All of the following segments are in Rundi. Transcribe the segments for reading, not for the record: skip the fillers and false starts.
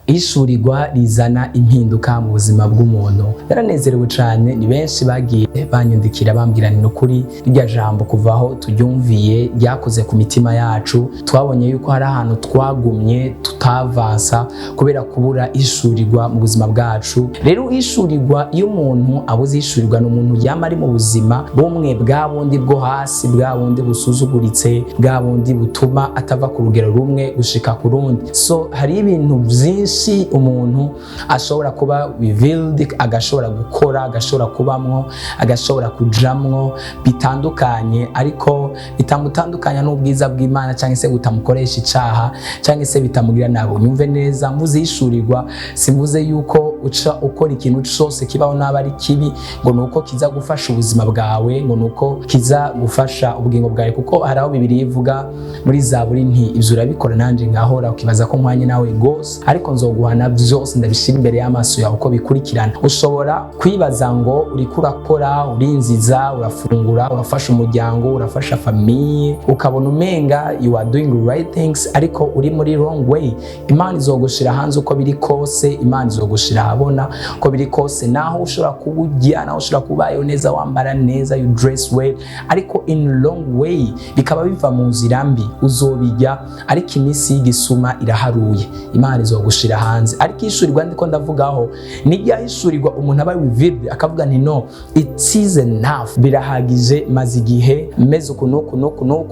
Ihishurirwa rizana impinduka mu buzima bw'umuntu. Yaranezerewe cyane, ni benshi bagiye banyandikira bambwira ni ukuri rya jambo kuvaho turyumviye ryakoze ku mitima yacu. Twabonye yuko hari ahantu twagumye tutavansa kubera kubura ihishurirwa mu buzima bwacu. Rero ihishurirwa, iyo umuntu abuze ihishurirwa, ni umuntu yama ari mu buzima bumwe bwa bundi bwo hasi, bwa bundi busuzuguritse, bwa bundi butuma atava ku rugero rumwe gushika ku rundi. So hari ibintu byinshi umuntu ashobora kuba revealed, agashobora gukora, agashobora kubamwo, agashobora kujamwo bitandukanye, ariko bitamutandukanya n'ubwiza bw'Imana cyangwa se gutamukoresha icaha cyangwa se bitamugira nabo. Nyumve neza, mvuze ihishurirwa simvuze yuko uca ukora ikintu cyose kibaho naba ari kibi ngo nuko kiza gufasha ubuzima bwawe, ngo nuko kiza gufasha ubugingo bwawe, kuko hari aho Bibiliya ivuga muri Zaburi nti ibyo urabikora nanje nkahora, ukibaza ko nkwanye nawe gose, ariko nzoguhana byose ndabishira imbere y'amaso yawe uko bikurikirana. Ushobora kwibaza ngo uriko urakora, urinziza, urafungura, urafasha umuryango, urafasha famiye, ukabona umenga you are doing the right things, ariko uri muri wrong way. Imana izogushira hanze uko biri kose, Imana izogushira habona uko biri kose. Naho ushobora kubujya, naho ushobora kubayo neza, wambara neza, you dress well, ariko in wrong way bikaba biva mu nzira mbi, uzobijya, ariko iminsi y'igisuma iraharuye. Imana izogushira hanze. Ariko ihishurirwa ndiko ndavugaho ni rya hishurirwa umuntu aba revealed akavuga nti no, it is enough, birahagije, maze igihe meze uku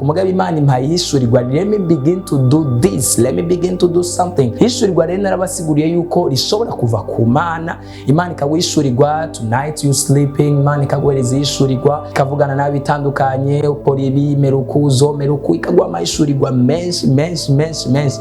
mugabe Imana impaye ihishurirwa, let me begin to do this, let me begin to do something. Ihishurirwa rero narabasiguriye yuko rishobora kuva ku Mana. Imana ikaguhishurirwa tonight you sleeping, Imana ikaguhereza ihishurirwa, ikavugana nawe bitandukanye, ukora ibi, meruku, ikaguha amahishurirwa menshi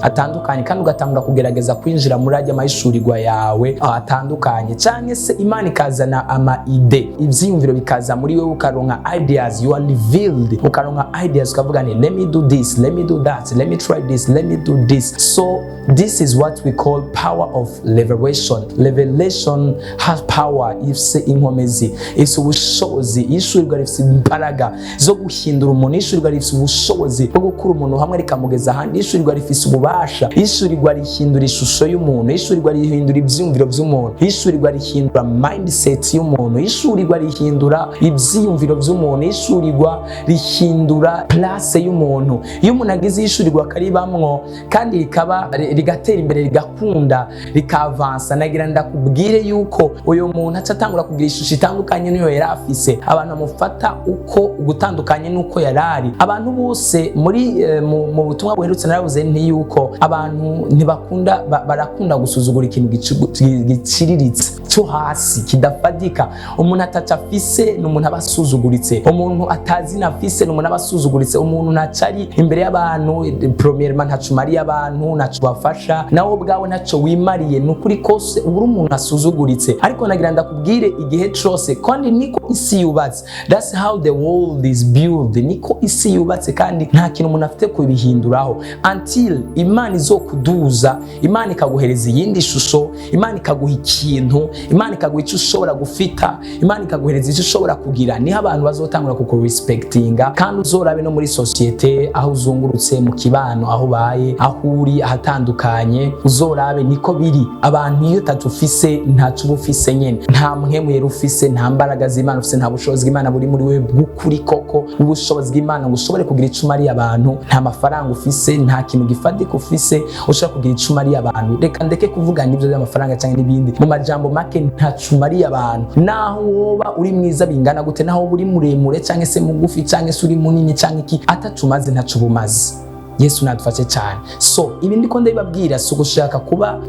atandukanye, kandi ugatangura kugerageza kwinjira muri ajya amahishurirwa yawe atandukanye. Cyane se Imana ikazana ama ide, ibyiyumviro bikaza muri wewe, ukaronka ideas, you are revealed, ukaronka ideas, ukavuga ni let me do this, let me do that, let me try this, let me do this. So this is what we call power of revelation. Revelation has power. Ifse inkomezi, ifse ubushobozi. Ihishurirwa rifise imbaraga zo guhindura umuntu. Ihishurirwa rifise ubushobozi bwo gukura umuntu hamwe rikamugeza ahandi. Ihishurirwa rifise ububasha. Ihishurirwa rihindura ishusho y'umuntu. Ihishurirwa rihindura ibyiyumviro by'umuntu. Ihishurirwa rihindura mindset y'umuntu. Ihishurirwa rihindura ibyiyumviro by'umuntu. Ihishurirwa rihindura place y'umuntu. Iyo umuntu agize ihishurirwa karibamwo kandi rikaba rigatera imbere, rigakunda, rikavansa, nagira ndakubwire yuko uyu muntu acatangura kugira ishusho itandukanye niyo yari afise. Abantu amufata uko gutandukanye nuko yarari. Abantu bose muri mu butumwa buherutse narabuze nti yuko abantu ntibakunda, barakunda gusuzugura ikintu giciriritse cyo hasi kidafadika. Umuntu ataca afise ni umuntu abasuzuguritse. Umuntu atazi nafise ni umuntu abasuzuguritse. Umuntu ntacari imbere y'abantu, premièrement ntacumariye abantu, ntacubafasha, nawe bwawe ntaco wimariye, nukuri kose uri umuntu asuzuguritse. Ariko nagira ndakubwire igihe cyose kandi niko isi yubatse. That's how the world is built. Niko isi yubatse kandi nta kintu umuntu afite kubihinduraho until Imana izokuduza, Imana ikaguhereza iyindi shusho, Imana ikaguha ikintu, Imana ikaguha icyo ushobora gufita, Imana ikaguhereza icyo ushobora kugira. Niho abantu bazotangura kukurespectinga, kandi uzorabe no muri societe aho uzungurutse, mu kibano aho baye, aho uri ahatandukanye, uzorabe niko biri. Abantu iyo tatufise ntacu bufise nyene, nta mwemwe ufise, nta mbaraga z'Imana ufise, nta bushobozi bw'Imana buri muri wewe bw'ukuri koko. Ubushobozi bw'Imana ngo ushobore kugira icuma ari abantu, nta mafaranga ufise, nta kintu gifatika ufise ushobora kugira icuma ari abantu. Reka ndeke kuvuga n'ibyo by'amafaranga cyangwa n'ibindi, mu majambo make nta cuma ari abantu. Naho woba uri mwiza bingana gute, naho uri muremure cyangwa se mugufi cyangwa se uri munini cyangwa iki, atacumaze ntacu bumaze. Yesu nadufashe cyane. So ibi ndiko ndabibabwira si ugushaka kuba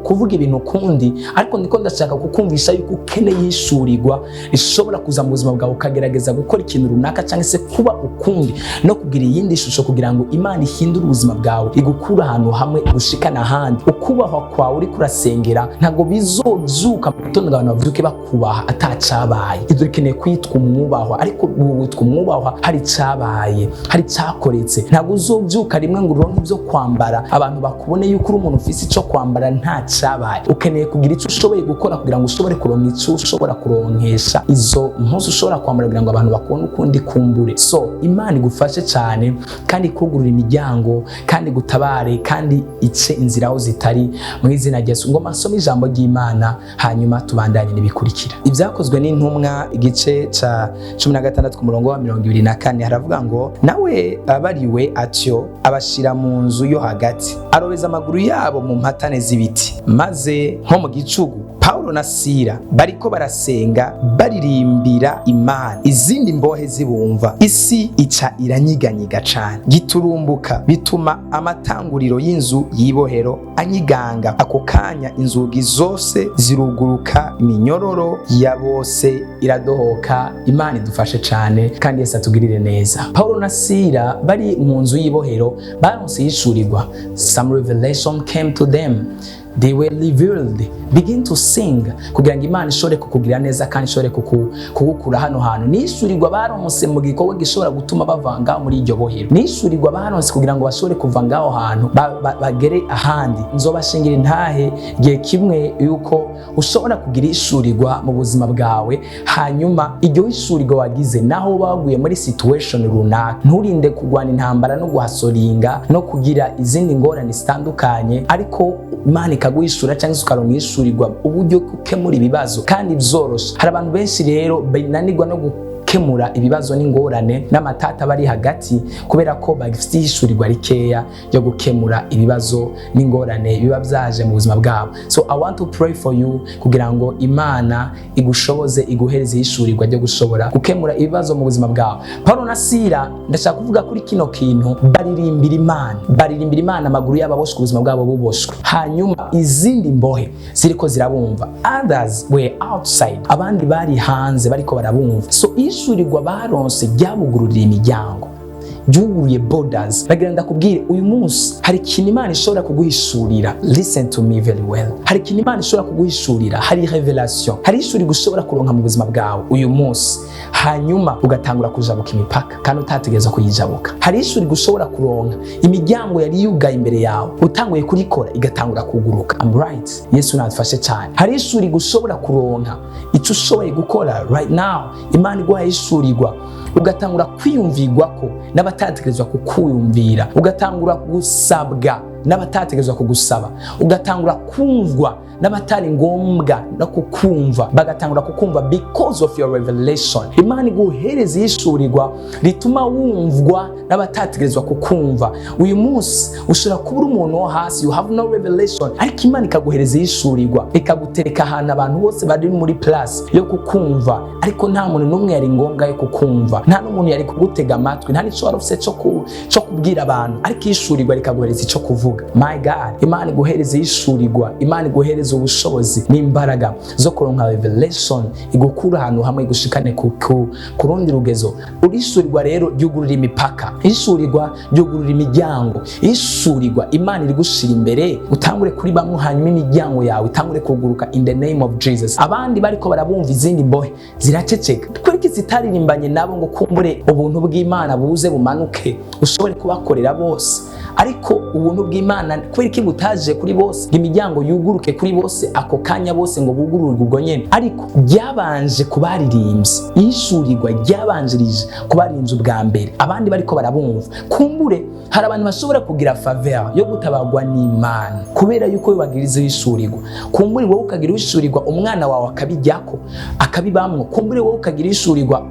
kuvuga ibintu kundi, ariko ndiko ndashaka kukumvisha yuko ukeneye ihishurirwa rishobora kuza mu buzima bwawe, ukagerageza gukora ikintu runaka cyangwa se kuba ukundi no kugira iyindi shusho, kugira ngo Imana ihindure ubuzima bwawe, igukura ahantu hamwe gushikana ahandi. Ukubahwa kwawe uri kurasengera ntago bizozuka mu gitondo abantu bavuke bakubaha atacabaye. Ibyo bikeneye kwitwa umwubahwa, ariko witwa umwubahwa hari cabaye, hari cakoretse. Ntago ntuzovyuka rimwe ngo uronke ivyo kwambara abantu bakubone yuko uri umuntu ufise ico kwambara nta cabaye. Ukeneye kugira ico ushoboye gukora kugira ngo ushobore kuronka ico ushobora kuronkesha izo mpuzu ushobora kwambara kugira ngo abantu bakubone ukundi kumbure. So Imana igufashe cyane kandi kugurura imiryango kandi gutabare kandi ice inzira aho zitari mu izina rya Yesu. Ngoma nsome ijambo ry'Imana hanyuma tubandanye nibikurikira. Ibyakozwe n'intumwa igice ca 16 ku murongo wa 24 haravuga ngo nawe abariwe atyo abashira mu nzu yo hagati arobeza amaguru yabo mu mpatane z'ibiti, maze nko mu gicugu Paulo na Sila bariko barasenga baririmbira Imana, izindi mbohe zibumva, isi ica iranyiganyiga cane giturumbuka, bituma amatanguriro y'inzu yibohero anyiganga. Ako kanya inzugi zose ziruguruka, iminyororo ya bose iradohoka. Imana idufashe cane kandi Yesu atugirire neza. Paulo na Sila bari mu nzu yibohero baronse ihishurirwa. Some revelation came to them. They were revealed. Begin to sing kugira ngo Imana ishobore kukugira neza kandi ishobore kugukura hano hantu. Nishurirwa baronse mu gikorwa gishobora gutuma bavanga muri iryo bohero. Nishurirwa baronse kugira ngo bashobore kuva ngaho hantu bagere ahandi. Nzobashingira intahe gihe kimwe yuko ushobora kugira ishurirwa mu buzima bwawe, hanyuma iryo ishurirwa wagize naho baguye muri situation runaka, nturinde kugwana intambara no guhasoringa no kugira izindi ngorane zitandukanye, ariko Imana ikaguhishura cyangwa ukaronka ishurirwa uburyo gukemura ibibazo kandi byoroshe. Hari abantu benshi rero binanirwa no gukemura ibibazo n'ingorane n'amatata bari hagati kubera ko bagifite ihishurirwa rikeya ryo gukemura ibibazo n'ingorane biba byaje mu buzima bwabo. So I want to pray for you kugira ngo Imana igushoboze iguhereze ihishurirwa ryo gushobora gukemura ibibazo mu buzima bwawe. Paulo na Sila ndashaka kuvuga kuri kino kintu, baririmbira Imana amaguru y'ababoshwe ubuzima bwabo buboshwe, hanyuma izindi mbohe ziriko zirabumva. Others were outside, abandi bari hanze bariko barabumva. So ishurirwa baronse ryabugururira imiryango, byuguruye borders. Bagira ndakubwire uyu munsi hari ikintu Imana ishobora kuguhishurira. Listen to me very well. Hari ikintu Imana ishobora kuguhishurira, hari revelation, hari ishurirwa ushobora kuronka mu buzima bwawe uyu munsi, hanyuma ugatangura kujabuka imipaka kandi utategereza kuyijabuka. Hari ishurirwa ushobora kuronka, imiryango yari yugaye imbere yawe utanguye kurikora igatangura kuguruka. I'm right. Yesu nadufashe cyane. Hari ishurirwa ushobora kuronka, icyo ushoboye gukora right now Imana iguha ishurirwa ugatangura kwiyumvirwa ko n'abatategerezwa kukuyumvira, ugatangura gusabwa n'abatategerezwa kugusaba, ugatangura kumvwa n'abatari ngombwa no kukumva bagatangura kukumva because of your revelation. Imana iguhereza ihishurirwa rituma wumvwa n'abatategerezwa kukumva. Uyu munsi ushobora kuba umuntu wo hasi, you have no revelation, ariko Imana ikaguhereza ihishurirwa ikagutereka ahantu abantu bose bari muri place yo kukumva, ariko nta muntu n'umwe yari ngombwa yo kukumva, nta n'umuntu yari kugutega amatwi, nta n'icyo warufise cyo kubwira abantu, ariko ihishurirwa rikaguhereza icyo kuvuga. My God, Imana iguhereza ihishurirwa, Imana iguhereza ubushobozi n'imbaraga zo kuronka revelation igukura ahantu hamwe igushikane ku rundi rugezo. Urishurirwa rero ryugurura imipaka, ishurirwa ryugurura imiryango, ishurirwa Imana iri gushira imbere utangure kuri bamwe, hanyuma imiryango yawe itangure kuguruka in the name of Jesus. Abandi bariko barabumva izindi mbohe ziraceceka, twiriki zitaririmbanye nabo ngo kumbure ubuntu bw'Imana buze bumanuke ushobore kubakorera bose, ariko ubuntu bw'Imana kwiriki butaje kuri bose, imiryango yuguruke kuri bose ako kanya bose ngo bugururirwe ubwo nyene, ariko byabanje kubaririmbye. Ishurirwa ryabanjirije kubaririmbye ubwa mbere, abandi bariko barabumva. Kumbure hari abantu bashobora kugira faveur yo gutabagwa n'Imana kubera yuko bagiriza ishurirwa. Kumbure wowe ukagira ishurirwa umwana wawe akabijyako akabibamwo, kumbure wowe ukagira ishurirwa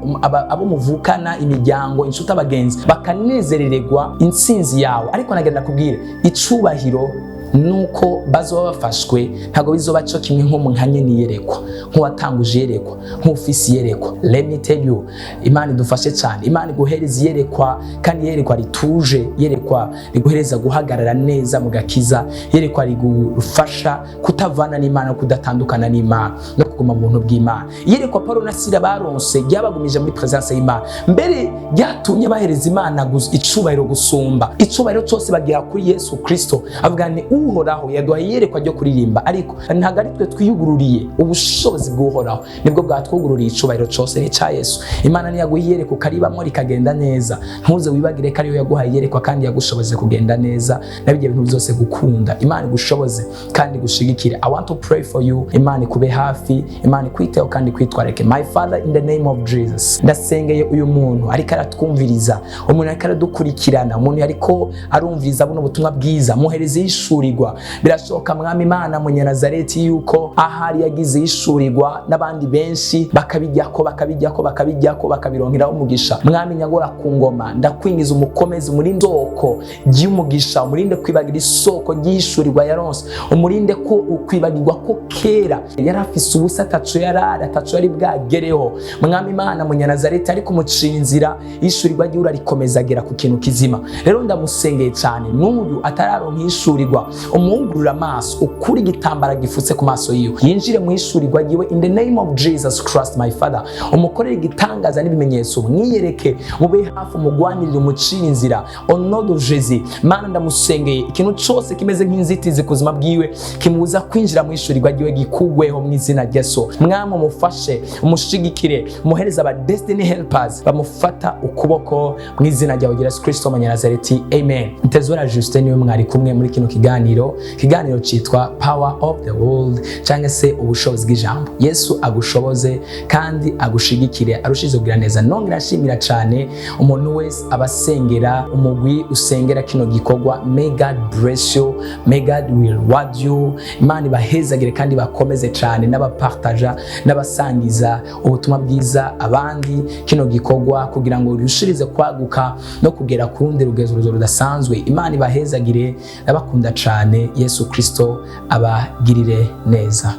abo muvukana, imiryango, inshuti, abagenzi bakanezerererwa intsinzi yawe, ariko nagenda kubwira icubahiro nuko bazoba bafashwe ntago bizoba cyo kimwe nko munkanye niyerekwa, nk'uwatanguje yerekwa, nk'ufisi yerekwa. Let me tell you, Imana idufashe cyane. Imana iguhereza yerekwa, kandi yerekwa rituje, yerekwa riguhereza guhagarara neza mu gakiza, yerekwa rigufasha kutavana n'Imana, kudatandukana n'Imana no kuguma mu buntu bw'Imana. Yerekwa Paulo na Sila baronse ryabagumije muri presence y'Imana, mbere ryatumye bahereza Imana icubahiro gusumba icubahiro cyose bagiha kuri Yesu Kristo. Avuga ni Uhoraho yaduhaye iyerekwa ryo kuririmba, ariko ntabwo ari twe twiyugururiye. Ubushobozi bw'Uhoraho nibwo bwatwugururiye icubahiro cose ni ca Yesu. Imana niyaguha iyerekwa ukaribamwo rikagenda neza, ntuze wibagire ko ariyo yaguhaye iyerekwa kandi yagushoboze kugenda neza na bijya bintu byose gukunda. Imana igushoboze kandi gushigikire. I want to pray for you. Imana ikube hafi, Imana ikwiteho kandi kwitwareke. My Father, in the name of Jesus, ndasengeye uyu muntu ariko aratwumviriza, umuntu ariko aradukurikirana, umuntu ariko arumviriza buno butumwa bwiza, muhereze Ihishurirwa. Birashoboka Mwami Imana Munyanazareti yuko ahari yagize Ihishurirwa n'abandi benshi bakabijyako bakabironkeraho umugisha. Mwami nyagora ku ngoma, ndakwingiza umukomezi umurinde soko ry'umugisha, umurinde kwibagira isoko ry'Ihishurirwa yaronse, umurinde ko ukwibagirwa ko kera yari afise ubusa ataco yari bwagereho. Mwami Imana Munyanazareti ariko umucira inzira, Ihishurirwa ry'ura rikomeza agera ku kintu kizima. Rero ndamusengeye cyane n'uyu atararonka Ihishurirwa, umwungurura amaso, ukuri igitambara gifutse ku maso yiwe, yinjire mu Ihishurirwa ryiwe in the name of Jesus Christ. My Father, umukorere igitangaza n'ibimenyetso, mwiyereke, mube hafi, umugwanirire, umucira inzira au nom de Jésus. Mana ndamusengeye ikintu cyose kimeze nk'inzitizi kuzima bwiwe kimubuza kwinjira mu Ihishurirwa ryiwe gikugweho mu izina rya Yesu. Mwami umufashe, umushigikire, muhereza aba destiny helpers bamufata ukuboko mu izina rya Yesu Kristo Munyanazareti. Amen. Ntezora Justin niwe mwari kumwe muri kino kiganiro citwa Power of the World, cyangwa se ubushobozi bw'ijambo. Yesu agushoboze kandi agushigikire, arushize kugira neza. Nongera nshimira cyane umuntu wese abasengera, umugwi usengera kino gikorwa. May God bless you, may God will reward you. Imana ibahezagire kandi bakomeze cyane, n'abapartaja n'abasangiza ubutumwa bwiza abandi kino gikorwa, kugira ngo rushirize kwaguka no kugera ku rundi rugezo rudasanzwe. Imana ibahezagire, n'abakunda cyane. Yesu Kristo abagirire neza.